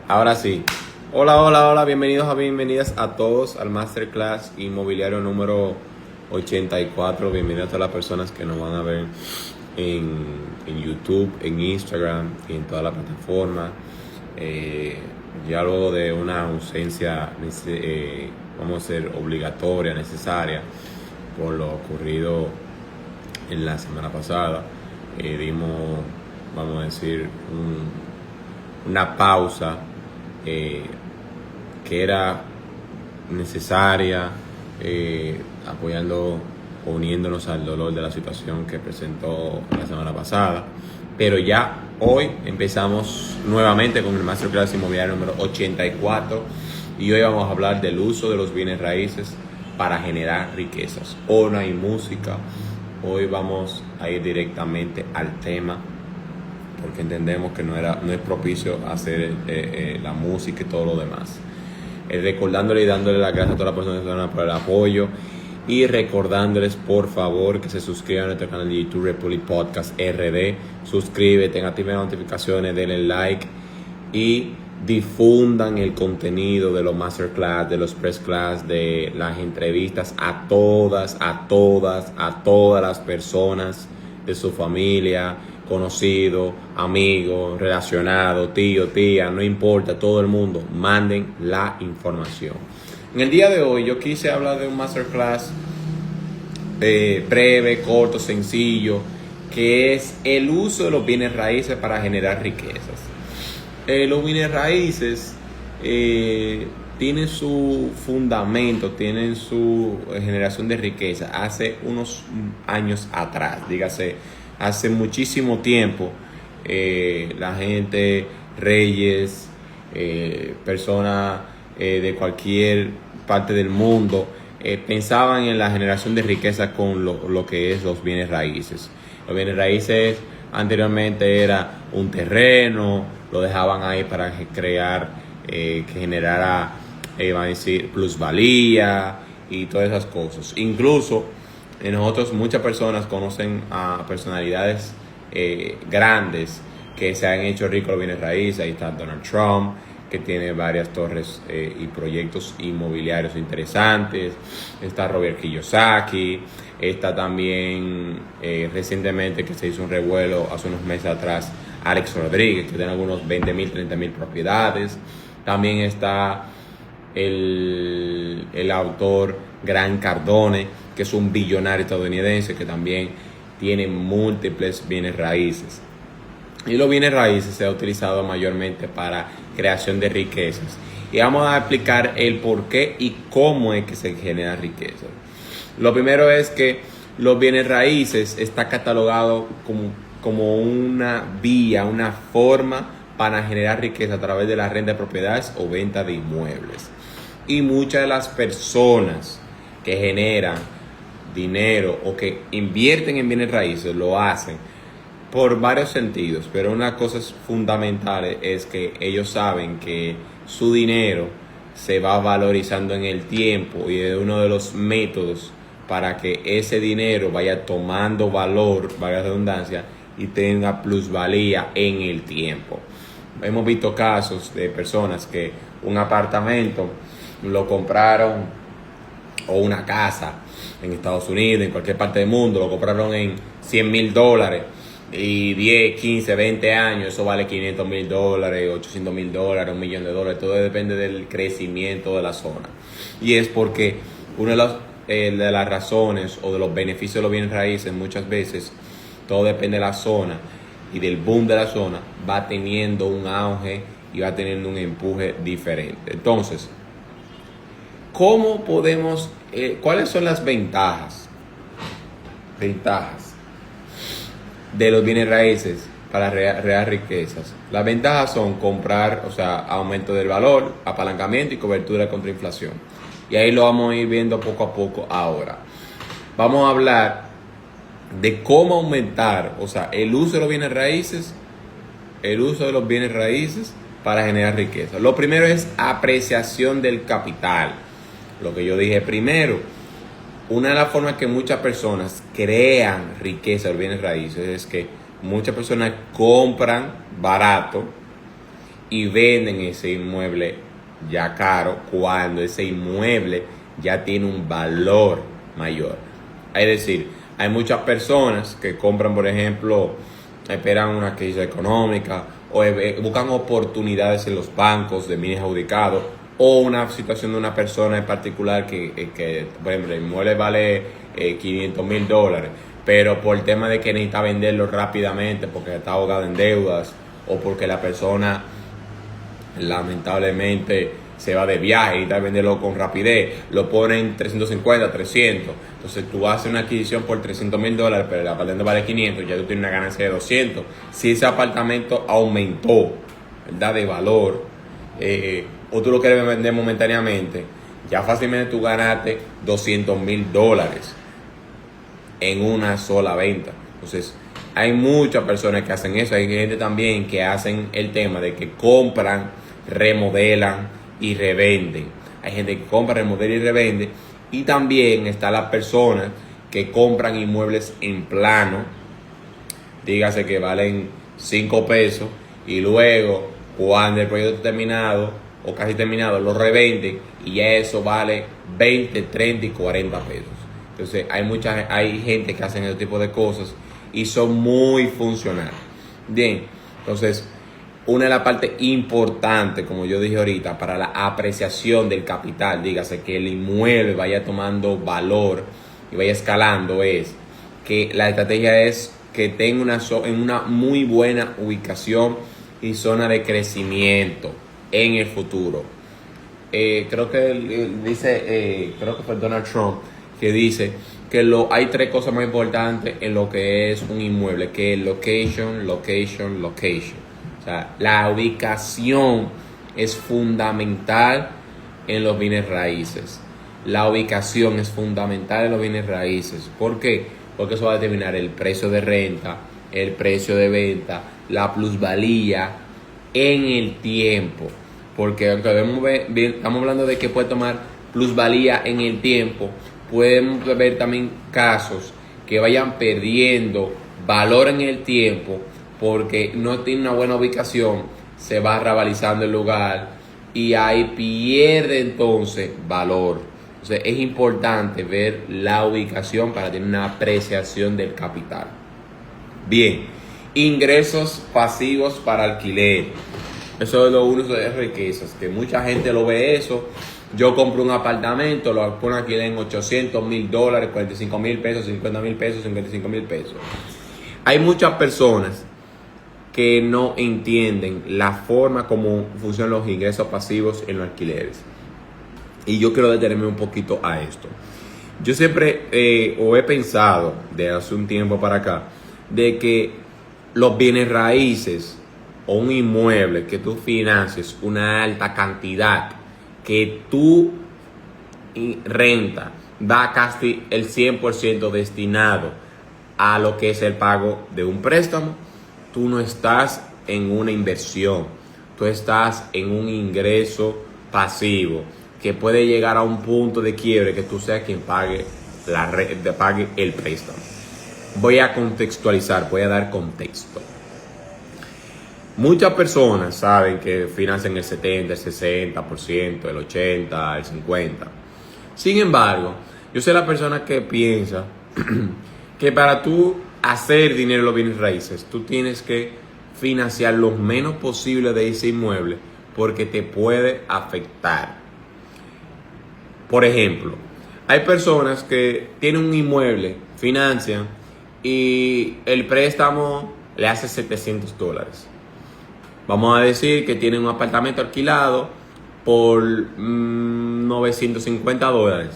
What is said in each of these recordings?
Ahora sí. Hola, bienvenidas a todos al Masterclass Inmobiliario número 84. Bienvenidos a todas las personas que nos van a ver en YouTube, en Instagram y en toda la plataforma. Ya luego de una ausencia, vamos a ser obligatoria, necesaria, por lo ocurrido en la semana pasada, dimos, vamos a decir, una pausa que era necesaria, apoyando o uniéndonos al dolor de la situación que presentó la semana pasada. Pero ya hoy empezamos nuevamente con el Masterclass Inmobiliario número 84 y hoy vamos a hablar del uso de los bienes raíces para generar riquezas. Hoy no hay música, hoy vamos a ir directamente al tema, porque entendemos que no es propicio hacer la música y todo lo demás. Recordándole y dándole las gracias a todas las personas que están por el apoyo y recordándoles por favor que se suscriban a nuestro canal de YouTube Republic Podcast RD. Suscríbete, activen las notificaciones, denle like y difundan el contenido de los masterclass, de los press class, de las entrevistas a todas las personas de su familia, conocido, amigo, relacionado, tío, tía, no importa, todo el mundo, manden la información. En el día de hoy yo quise hablar de un masterclass breve, corto, sencillo, que es el uso de los bienes raíces para generar riquezas. Los bienes raíces tienen su fundamento, tienen su generación de riqueza hace unos años atrás, dígase, hace muchísimo tiempo. La gente, reyes, personas de cualquier parte del mundo pensaban en la generación de riqueza con lo que es los bienes raíces. Los bienes raíces anteriormente era un terreno, lo dejaban ahí para crear, que generara, van a decir, plusvalía y todas esas cosas. Incluso nosotros, muchas personas conocen a personalidades grandes que se han hecho ricos los bienes raíces. Ahí está Donald Trump, que tiene varias torres y proyectos inmobiliarios interesantes. Está Robert Kiyosaki. Está también recientemente, que se hizo un revuelo hace unos meses atrás, Alex Rodríguez, que tiene algunos 20,000, 30,000 propiedades. También está el autor Grant Cardone, que es un billonario estadounidense que también tiene múltiples bienes raíces. Y los bienes raíces se ha utilizado mayormente para creación de riquezas. Y vamos a explicar el por qué y cómo es que se genera riqueza. Lo primero es que los bienes raíces está catalogado como una vía, una forma para generar riqueza a través de la renta de propiedades o venta de inmuebles. Y muchas de las personas que generan dinero o que invierten en bienes raíces lo hacen por varios sentidos, pero una cosa fundamental es que ellos saben que su dinero se va valorizando en el tiempo y es uno de los métodos para que ese dinero vaya tomando valor, valga la redundancia, y tenga plusvalía en el tiempo. Hemos visto casos de personas que un apartamento lo compraron, o una casa en Estados Unidos, en cualquier parte del mundo, lo compraron en $100,000 y 10, 15, 20 años, eso vale $500,000, $800,000, $1,000,000, todo depende del crecimiento de la zona. Y es porque una de las razones o de los beneficios de los bienes raíces, muchas veces, todo depende de la zona y del boom de la zona, va teniendo un auge y va teniendo un empuje diferente. Entonces, ¿cómo podemos, cuáles son las ventajas de los bienes raíces para crear riquezas? Las ventajas son comprar, o sea, aumento del valor, apalancamiento y cobertura contra inflación. Y ahí lo vamos a ir viendo poco a poco ahora. Vamos a hablar de cómo aumentar, o sea, el uso de los bienes raíces, para generar riqueza. Lo primero es apreciación del capital. Lo que yo dije primero, una de las formas que muchas personas crean riqueza de bienes raíces es que muchas personas compran barato y venden ese inmueble ya caro cuando ese inmueble ya tiene un valor mayor. Es decir, hay muchas personas que compran, por ejemplo, esperan una crisis económica o buscan oportunidades en los bancos de bienes adjudicados o una situación de una persona en particular que por ejemplo, el inmueble vale $500,000, pero por el tema de que necesita venderlo rápidamente porque está ahogado en deudas o porque la persona lamentablemente se va de viaje y está venderlo con rapidez, lo ponen 350, 300. Entonces tú haces una adquisición por $300,000, pero el apartamento vale 500, ya tú tienes una ganancia de 200. Si ese apartamento aumentó, ¿verdad?, de valor, o tú lo quieres vender momentáneamente, ya fácilmente tú ganaste $200,000 en una sola venta. Entonces hay muchas personas que hacen eso. Hay gente también que hacen el tema de que compran, remodelan y revenden. Hay gente que compra, remodela y revende. Y también está las personas que compran inmuebles en plano, dígase que valen 5 pesos, y luego cuando el proyecto está terminado o casi terminado lo revenden y ya eso vale 20, 30 y 40 pesos. Entonces hay gente que hacen ese tipo de cosas y son muy funcionales. Bien, entonces una de las partes importantes, como yo dije ahorita, para la apreciación del capital, dígase que el inmueble vaya tomando valor y vaya escalando, es que la estrategia es que tenga una muy buena ubicación y zona de crecimiento en el futuro. Creo que fue Donald Trump que dice que hay 3 cosas más importantes en lo que es un inmueble, que es location, location, location. O sea, la ubicación es fundamental en los bienes raíces. La ubicación es fundamental en los bienes raíces. ¿Por qué? Porque eso va a determinar el precio de renta, el precio de venta, la plusvalía en el tiempo. Porque aunque estamos hablando de que puede tomar plusvalía en el tiempo, podemos ver también casos que vayan perdiendo valor en el tiempo porque no tiene una buena ubicación, se va revalorizando el lugar y ahí pierde entonces valor. Entonces es importante ver la ubicación para tener una apreciación del capital. Bien, ingresos pasivos para alquiler. Eso es lo uso de riquezas, que mucha gente lo ve eso. Yo compro un apartamento, lo pongo aquí en $800,000, $45,000 pesos, $50,000 pesos, $55,000 pesos. Hay muchas personas que no entienden la forma como funcionan los ingresos pasivos en los alquileres. Y yo quiero detenerme un poquito a esto. Yo siempre he pensado, de hace un tiempo para acá, de que los bienes raíces o un inmueble que tú financies una alta cantidad, que tu renta va casi el 100% destinado a lo que es el pago de un préstamo, tú no estás en una inversión, tú estás en un ingreso pasivo que puede llegar a un punto de quiebre que tú seas quien pague el préstamo. Voy a contextualizar, voy a dar contexto. Muchas personas saben que financian el 70, el 60%, el 80%, el 50%. Sin embargo, yo soy la persona que piensa que para tú hacer dinero en los bienes raíces, tú tienes que financiar lo menos posible de ese inmueble porque te puede afectar. Por ejemplo, hay personas que tienen un inmueble, financian y el préstamo le hace $700. Vamos a decir que tienen un apartamento alquilado por $950,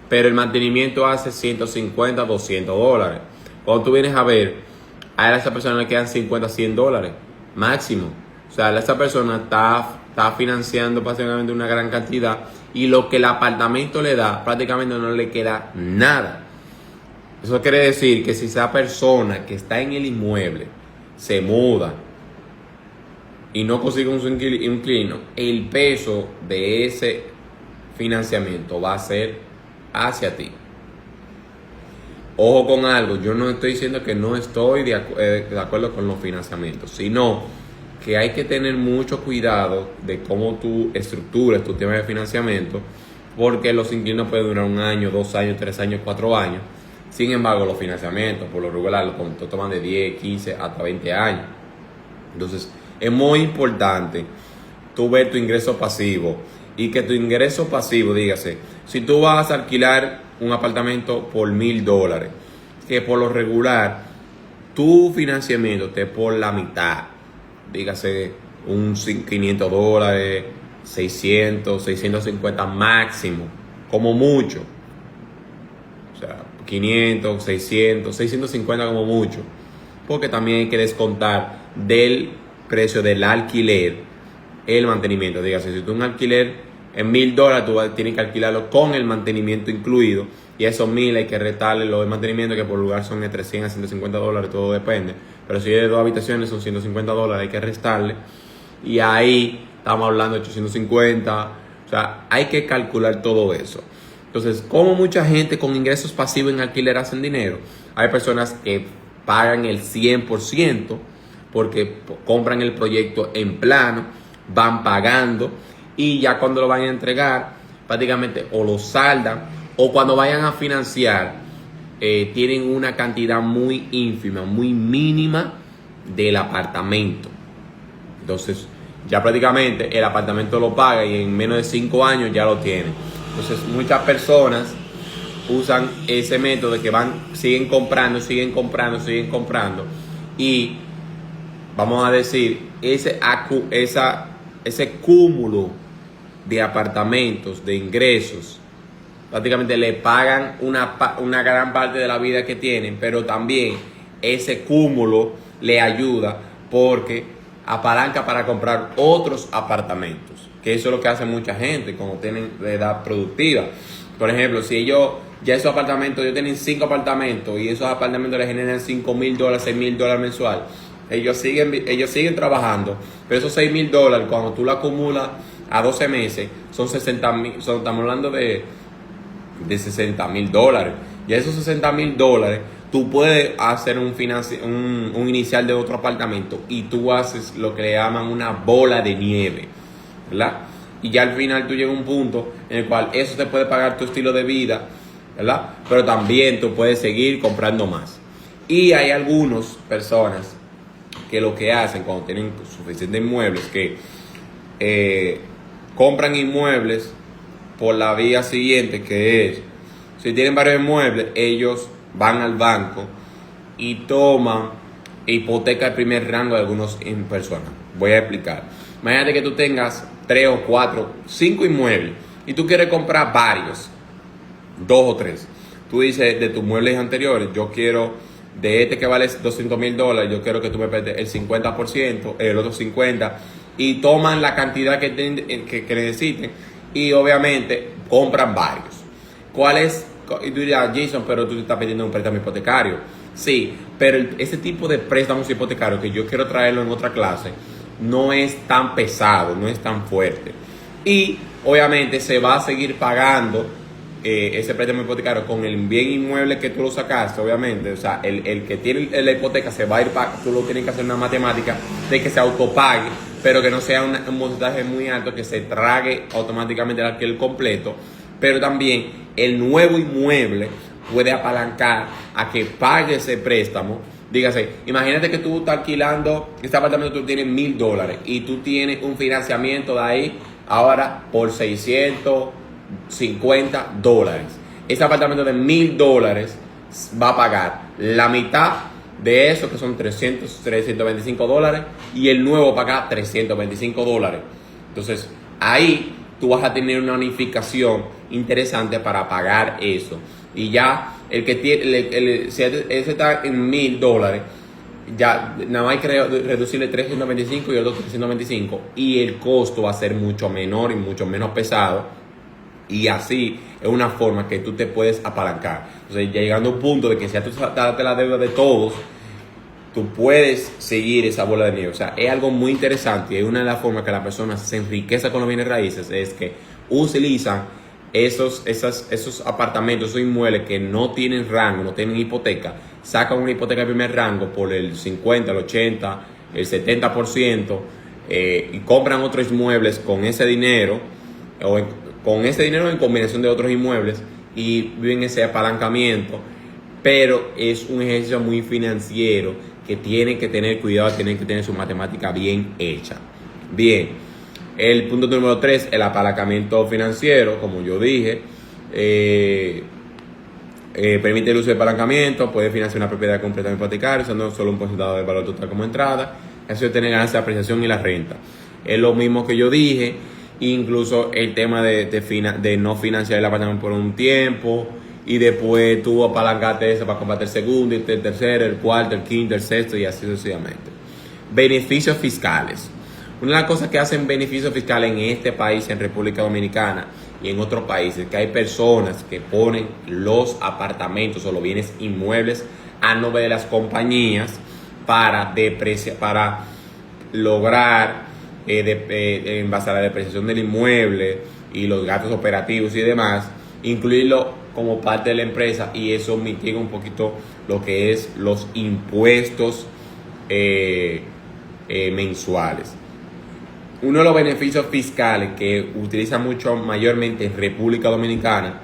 pero el mantenimiento hace $150, $200. Cuando tú vienes a ver, a esa persona le quedan $50, $100 máximo. O sea, esa persona está financiando básicamente una gran cantidad y lo que el apartamento le da prácticamente no le queda nada. Eso quiere decir que si esa persona que está en el inmueble se muda y no consigue un inquilino, el peso de ese financiamiento va a ser hacia ti. Ojo con algo, yo no estoy diciendo que no estoy de acuerdo con los financiamientos, sino que hay que tener mucho cuidado de cómo tú estructuras tu tema de financiamiento, porque los inquilinos pueden durar 1 año, 2 años, 3 años, 4 años. Sin embargo, los financiamientos, por lo regular, los contratos toman de 10, 15 hasta 20 años. Entonces, es muy importante tú ver tu ingreso pasivo y que tu ingreso pasivo, dígase, si tú vas a alquilar un apartamento por $1,000, que por lo regular tu financiamiento esté por la mitad, dígase un $500, 600, 650 máximo, como mucho. O sea, 500, 600, 650 como mucho. Porque también hay que descontar del precio del alquiler el mantenimiento. Dígase, si tú un alquiler en $1,000, tú tienes que alquilarlo con el mantenimiento incluido. Y esos 1,000 hay que restarle los de mantenimiento, que por lugar son de $300 a $150, todo depende. Pero si es de 2 habitaciones, son $150, hay que restarle. Y ahí estamos hablando de 850. O sea, hay que calcular todo eso. Entonces, como mucha gente con ingresos pasivos en alquiler hacen dinero, hay personas que pagan el 100% porque compran el proyecto en plano, van pagando y ya cuando lo vayan a entregar, prácticamente o lo saldan o cuando vayan a financiar, tienen una cantidad muy ínfima, muy mínima del apartamento. Entonces, ya prácticamente el apartamento lo paga y en menos de 5 años ya lo tiene. Entonces, muchas personas usan ese método de que siguen comprando y vamos a decir, ese cúmulo de apartamentos, de ingresos, prácticamente le pagan una gran parte de la vida que tienen, pero también ese cúmulo le ayuda porque apalanca para comprar otros apartamentos, que eso es lo que hace mucha gente cuando tienen edad productiva. Por ejemplo, si ellos tienen 5 apartamentos y esos apartamentos les generan $5,000, $6,000 mensual, ellos siguen trabajando, pero esos $6,000 cuando tú lo acumulas a 12 meses son 60,000, estamos hablando de $60,000. Y esos $60,000 tú puedes hacer un inicial de otro apartamento y tú haces lo que le llaman una bola de nieve, ¿verdad? Y ya al final tú llegas a un punto en el cual eso te puede pagar tu estilo de vida, ¿verdad? Pero también tú puedes seguir comprando más. Y hay algunas personas que lo que hacen cuando tienen suficientes inmuebles, que compran inmuebles por la vía siguiente, que es, si tienen varios inmuebles, ellos van al banco y toman hipoteca de primer rango de algunas personas. Voy a explicar. Imagínate que tú tengas 3 o 4, 5 inmuebles y tú quieres comprar varios, 2 o 3. Tú dices de tus muebles anteriores, yo quiero de este que vale $200,000, yo quiero que tú me prestes el 50%, el otro 50%, y toman la cantidad que necesiten y obviamente compran varios. ¿Cuál es? Y tú dirás, Jason, pero tú te estás pidiendo un préstamo hipotecario. Sí, pero ese tipo de préstamos hipotecarios, que yo quiero traerlo en otra clase, no es tan pesado, no es tan fuerte. Y obviamente se va a seguir pagando ese préstamo hipotecario con el bien inmueble que tú lo sacaste, obviamente. O sea, el que tiene la hipoteca se va a ir, tú lo tienes que hacer una matemática de que se autopague, pero que no sea un porcentaje muy alto, que se trague automáticamente el alquiler completo. Pero también el nuevo inmueble puede apalancar a que pague ese préstamo. Dígase, imagínate que tú estás alquilando este apartamento, tú tienes $1,000 y tú tienes un financiamiento de ahí ahora por $650. Ese apartamento de $1,000 va a pagar la mitad de eso, que son $325, y el nuevo paga $325. Entonces, ahí tú vas a tener una unificación interesante para pagar eso. Y ya el que tiene, si ese está en $1,000, ya nada más hay que reducirle 325 y el otro 325, y el costo va a ser mucho menor y mucho menos pesado. Y así es una forma que tú te puedes apalancar. Entonces, ya llegando a un punto de que si ya tú saltaste la deuda de todos, tú puedes seguir esa bola de nieve. O sea, es algo muy interesante, y es una de las formas que la persona se enriquece con los bienes raíces, es que utilizan esos apartamentos, esos inmuebles que no tienen rango, no tienen hipoteca, sacan una hipoteca de primer rango por el 50, el 80, el 70%, y compran otros inmuebles con ese dinero, con ese dinero en combinación de otros inmuebles, y viven ese apalancamiento, pero es un ejercicio muy financiero que tienen que tener cuidado, tienen que tener su matemática bien hecha. Bien, el punto número 3, el apalancamiento financiero, como yo dije, permite el uso de apalancamiento, puede financiar una propiedad completamente hipotecaria usando solo un porcentaje del valor total como entrada, eso de tener ganancias de apreciación y la renta. Es lo mismo que yo dije, incluso el tema de no financiar el apartamento por un tiempo y después tú apalancarte eso para comprarte el segundo, el tercero, el cuarto, el quinto, el sexto y así sucesivamente. Beneficios fiscales. Una de las cosas que hacen beneficios fiscales en este país, en República Dominicana y en otros países, que hay personas que ponen los apartamentos o los bienes inmuebles a nombre de las compañías para lograr en base a la depreciación del inmueble y los gastos operativos y demás, incluirlo como parte de la empresa, y eso mitiga un poquito lo que es los impuestos mensuales. Uno de los beneficios fiscales que utiliza mucho mayormente en República Dominicana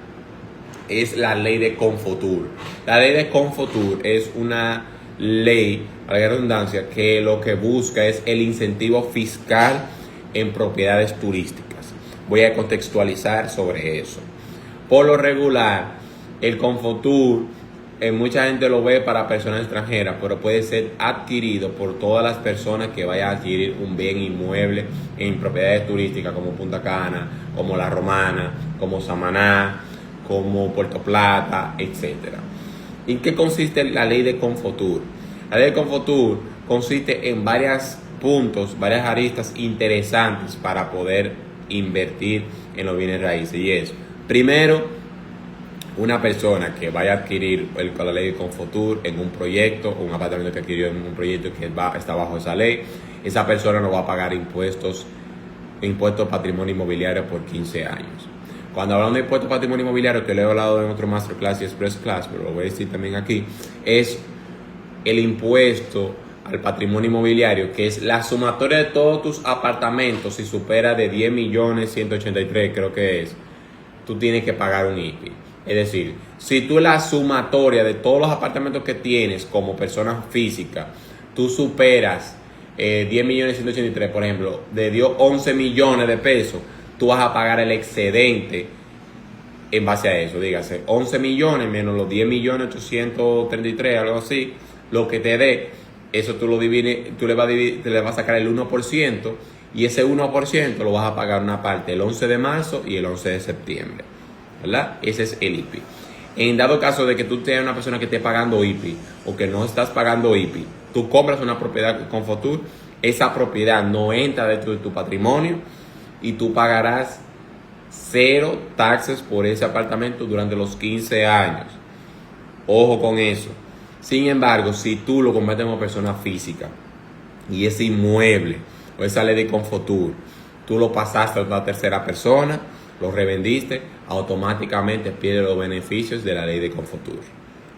es la ley de Confotur. La ley de Confotur es una ley, a la redundancia, que lo que busca es el incentivo fiscal en propiedades turísticas. Voy a contextualizar sobre eso. Por lo regular, el Confotur, mucha gente lo ve para personas extranjeras, pero puede ser adquirido por todas las personas que vayan a adquirir un bien inmueble en propiedades turísticas como Punta Cana, como La Romana, como Samaná, como Puerto Plata, etc. ¿En qué consiste la ley de Confotur? La ley de Confotur consiste en varios puntos, varias aristas interesantes para poder invertir en los bienes raíces. Y es, primero, una persona que vaya a adquirir con la ley de Confotur en un proyecto, o un apartamento que adquirió en un proyecto que está bajo esa ley, esa persona no va a pagar impuestos patrimonio inmobiliario por 15 años. Cuando hablamos de impuestos patrimonio inmobiliario, que lo he hablado en otro Masterclass y Express Class, pero lo voy a decir también aquí, es el impuesto al patrimonio inmobiliario, que es la sumatoria de todos tus apartamentos. Si supera de 10.183.000, creo que es, tú tienes que pagar un IPI. Es decir, si tú la sumatoria de todos los apartamentos que tienes como persona física, tú superas 10.183.000, por ejemplo, de dio 11 millones de pesos, tú vas a pagar el excedente en base a eso. Dígase, 11 millones menos los 10.833.000, algo así, lo que te dé, eso tú lo divides, te le vas a sacar el 1%, y ese 1% lo vas a pagar una parte el 11 de marzo y el 11 de septiembre. ¿Verdad? Ese es el IPI. En dado caso de que tú tengas una persona que esté pagando IPI o que no estás pagando IPI, tú compras una propiedad con Confotur, esa propiedad no entra dentro de tu patrimonio y tú pagarás 0 taxes por ese apartamento durante los 15 años. Ojo con eso. Sin embargo, si tú lo conviertes como persona física y ese inmueble o esa ley de Confotur, tú lo pasaste a una tercera persona, lo revendiste, automáticamente pierde los beneficios de la ley de Confotur.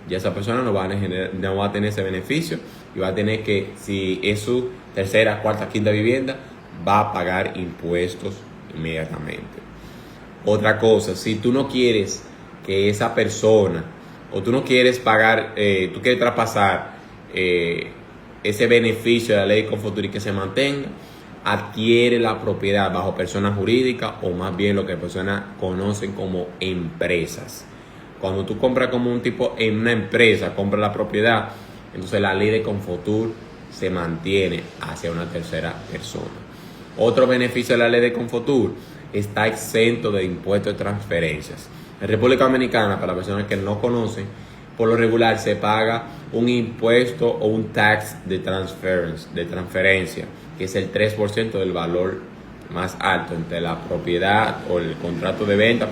Ya esa persona no va a tener ese beneficio y va a tener que, si es su tercera, cuarta, quinta vivienda, va a pagar impuestos inmediatamente. Otra cosa, si tú no quieres que esa persona, o tú no quieres pagar, tú quieres traspasar ese beneficio de la ley de Confotur y que se mantenga, adquiere la propiedad bajo persona jurídica, o más bien lo que personas conocen como empresas. Cuando tú compras como un tipo en una empresa, compras la propiedad, entonces la ley de Confotur se mantiene hacia una tercera persona. Otro beneficio de la ley de Confotur, está exento de impuestos de transferencias. En República Dominicana, para las personas que no conocen, por lo regular se paga un impuesto o un tax de transferencia, que es el 3% del valor más alto entre la propiedad o el contrato de venta,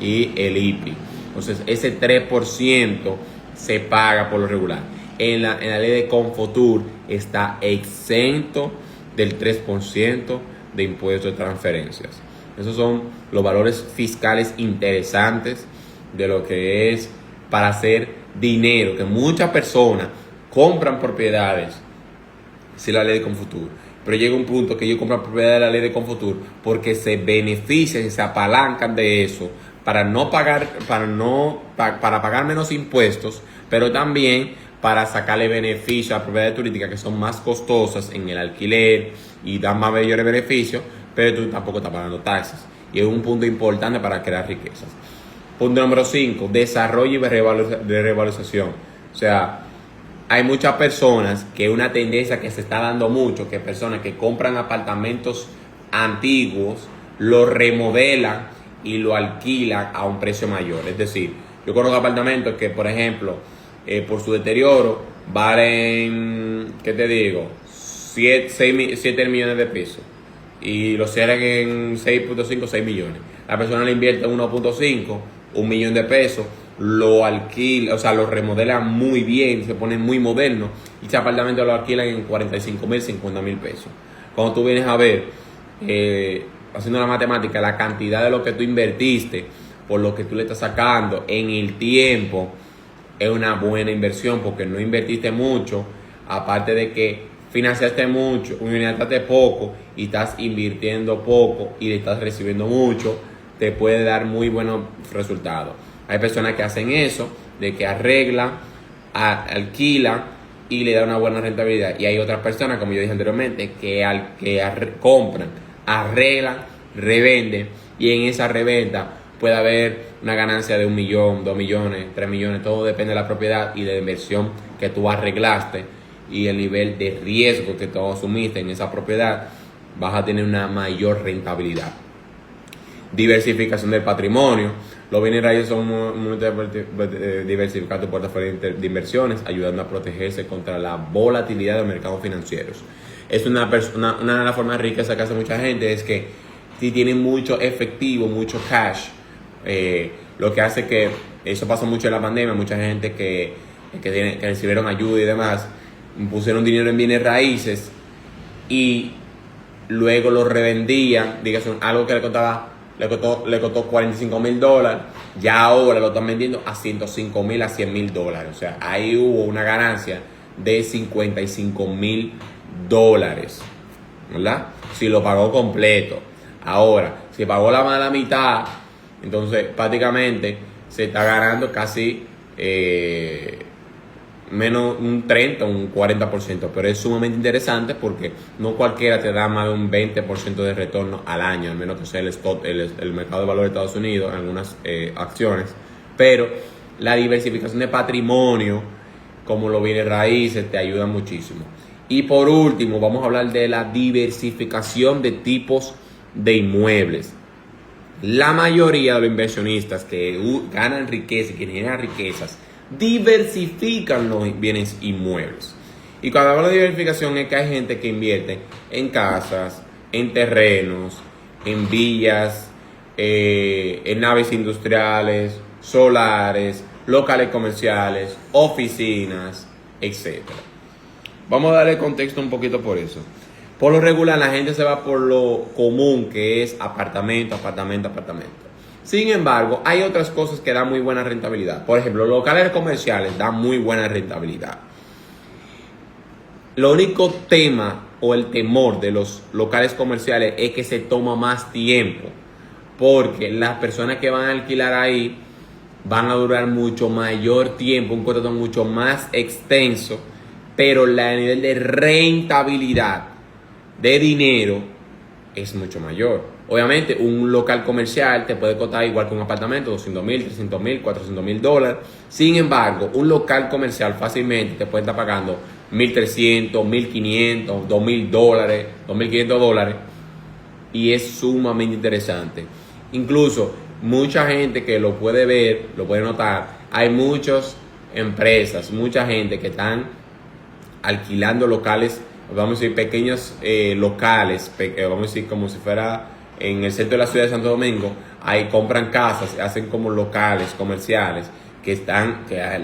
y el IPI. Entonces, ese 3% se paga por lo regular. En la ley de Confotur está exento del 3% de impuestos de transferencias. Esos son los valores fiscales interesantes de lo que es para hacer dinero, que muchas personas compran propiedades sí, la ley de Confuturo. Pero llega un punto que ellos compran propiedad de la ley de Confuturo porque se benefician y se apalancan de eso para no pagar, para pagar menos impuestos, pero también para sacarle beneficio a propiedades turísticas que son más costosas en el alquiler y dan más mayores beneficios, pero tú tampoco estás pagando taxes. Y es un punto importante para crear riquezas. Punto número 5, desarrollo y revalorización. O sea, hay muchas personas que es una tendencia que se está dando mucho, que personas que compran apartamentos antiguos, los remodelan y lo alquilan a un precio mayor. Es decir, yo conozco apartamentos que, por ejemplo, por su deterioro valen, ¿qué te digo? 7 millones de pesos y lo cierran en 6.5, 6 millones. La persona le invierte 1.5, 1 millón de pesos, lo alquila, o sea, lo remodelan muy bien, se pone muy moderno y ese apartamento lo alquilan en 45,000, 50,000 pesos. Cuando tú vienes a ver, haciendo la matemática, la cantidad de lo que tú invertiste por lo que tú le estás sacando en el tiempo, es una buena inversión porque no invertiste mucho, aparte de que financiaste mucho, financiaste poco y estás invirtiendo poco y le estás recibiendo mucho, te puede dar muy buenos resultados. Hay personas que hacen eso, de que arreglan, alquilan y le dan una buena rentabilidad. Y hay otras personas, como yo dije anteriormente, que compran, arreglan, revenden y en esa reventa puede haber una ganancia de 1 millón, 2 millones, 3 millones, todo depende de la propiedad y de la inversión que tú arreglaste y el nivel de riesgo que tú asumiste en esa propiedad, vas a tener una mayor rentabilidad. Diversificación del patrimonio. Los bienes raíces son muy diversificar tu portafolio de inversiones, ayudando a protegerse contra la volatilidad de los mercados financieros. Es una de las formas ricas que hace mucha gente, es que si tienen mucho efectivo, mucho cash, lo que hace que, eso pasó mucho en la pandemia, mucha gente que recibieron ayuda y demás, pusieron dinero en bienes raíces y luego lo revendían, dígase, algo que le costó $45,000, ya ahora lo están vendiendo a $105,000 a $100,000. O sea, ahí hubo una ganancia de $55,000, ¿verdad? Si lo pagó completo. Ahora, si pagó la mala mitad, entonces prácticamente se está ganando casi menos un 30, un 40%, pero es sumamente interesante porque no cualquiera te da más de un 20% de retorno al año, al menos que sea el mercado de valores de Estados Unidos, en algunas acciones. Pero la diversificación de patrimonio, como los bienes raíces, te ayuda muchísimo. Y por último, vamos a hablar de la diversificación de tipos de inmuebles. La mayoría de los inversionistas que ganan riqueza y que generan riquezas diversifican los bienes inmuebles. Y cuando hablo de diversificación es que hay gente que invierte en casas, en terrenos, en villas, en naves industriales, solares, locales comerciales, oficinas, etc. Vamos a darle contexto un poquito por eso. Por lo regular la gente se va por lo común, que es apartamento, apartamento, apartamento. Sin embargo, hay otras cosas que dan muy buena rentabilidad. Por ejemplo, los locales comerciales dan muy buena rentabilidad. Lo único tema o el temor de los locales comerciales es que se toma más tiempo, porque las personas que van a alquilar ahí van a durar mucho mayor tiempo, un contrato mucho más extenso, pero el nivel de rentabilidad de dinero es mucho mayor. Obviamente, un local comercial te puede costar igual que un apartamento, $200,000, $300,000, $400,000. Sin embargo, un local comercial fácilmente te puede estar pagando $1,300, $1,500, $2,000, $2,500. Y es sumamente interesante. Incluso, mucha gente que lo puede ver, lo puede notar, hay muchas empresas, mucha gente que están alquilando locales, vamos a decir pequeños locales, vamos a decir como si fuera en el centro de la ciudad de Santo Domingo. Ahí compran casas, hacen como locales comerciales que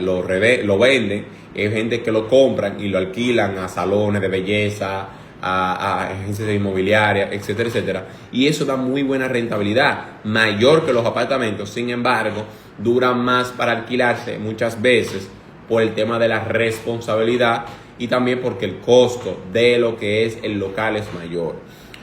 lo venden. Hay gente que lo compran y lo alquilan a salones de belleza, a agencias inmobiliarias, etcétera, etcétera. Y eso da muy buena rentabilidad, mayor que los apartamentos. Sin embargo, duran más para alquilarse muchas veces por el tema de la responsabilidad y también porque el costo de lo que es el local es mayor.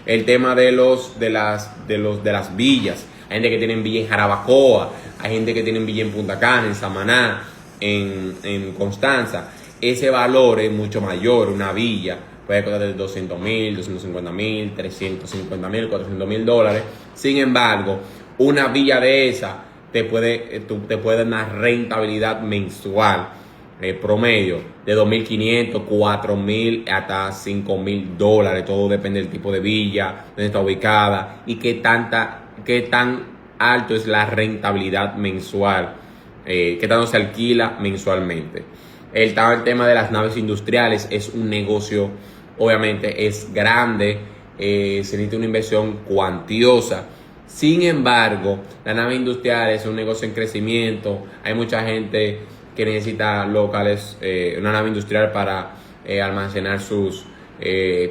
El tema de las villas. Hay gente que tiene villa en Jarabacoa, hay gente que tiene villa en Punta Cana, en Samaná, en Constanza. Ese valor es mucho mayor. Una villa puede costar de 200,000, 250,000, 350,000, 400,000 dólares. Sin embargo, una villa de esa te puede dar una rentabilidad mensual promedio de 2.500, 4.000 hasta 5.000 dólares. Todo depende del tipo de villa, dónde está ubicada y qué tan alto es la rentabilidad mensual, qué tanto se alquila mensualmente. El tema de las naves industriales es un negocio, obviamente es grande, se necesita una inversión cuantiosa. Sin embargo, la nave industrial es un negocio en crecimiento. Hay mucha gente que necesita locales, una nave industrial para almacenar sus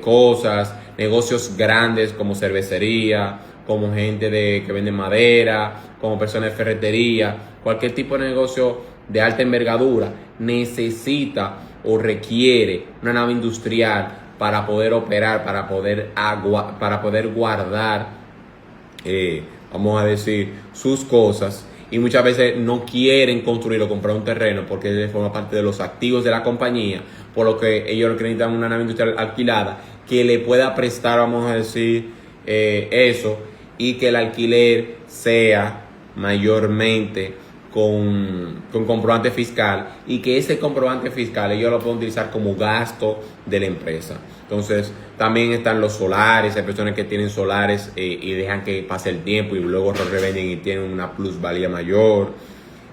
cosas, negocios grandes como cervecería, como gente que vende madera, como personas de ferretería. Cualquier tipo de negocio de alta envergadura necesita o requiere una nave industrial para poder operar, para poder guardar, vamos a decir, sus cosas. Y muchas veces no quieren construir o comprar un terreno porque forma parte de los activos de la compañía, por lo que ellos necesitan una nave industrial alquilada que le pueda prestar, vamos a decir, eso, y que el alquiler sea mayormente con comprobante fiscal, y que ese comprobante fiscal ellos lo pueden utilizar como gasto de la empresa. Entonces también están los solares. Hay personas que tienen solares y dejan que pase el tiempo y luego lo revenden y tienen una plusvalía mayor.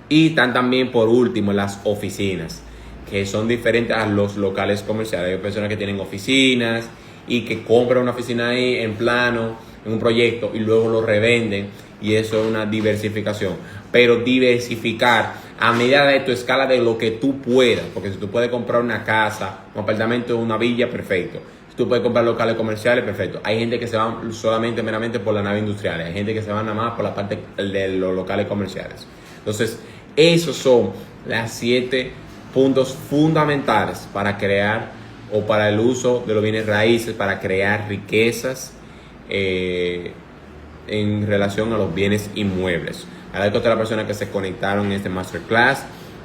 Y están también, por último, las oficinas, que son diferentes a los locales comerciales. Hay personas que tienen oficinas y que compran una oficina ahí en plano, en un proyecto, y luego lo revenden, y eso es una diversificación. Pero diversificar a medida de tu escala, de lo que tú puedas, porque si tú puedes comprar una casa, un apartamento, una villa, perfecto. Si tú puedes comprar locales comerciales, perfecto. Hay gente que se va solamente meramente por la nave industrial, hay gente que se va nada más por la parte de los locales comerciales. Entonces, esos son las 7 puntos fundamentales para crear o para el uso de los bienes raíces, para crear riquezas en relación a los bienes inmuebles. Agradezco a todas las personas que se conectaron en este masterclass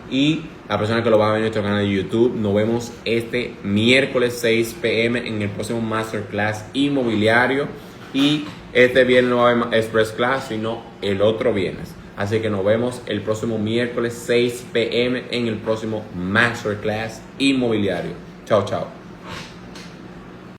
y a las personas que lo van a ver en nuestro canal de YouTube. Nos vemos este miércoles 6 p.m. en el próximo masterclass inmobiliario, y este viernes no va a haber express class, sino el otro viernes. Así que nos vemos el próximo miércoles 6 p.m. en el próximo masterclass inmobiliario. Chao, chao.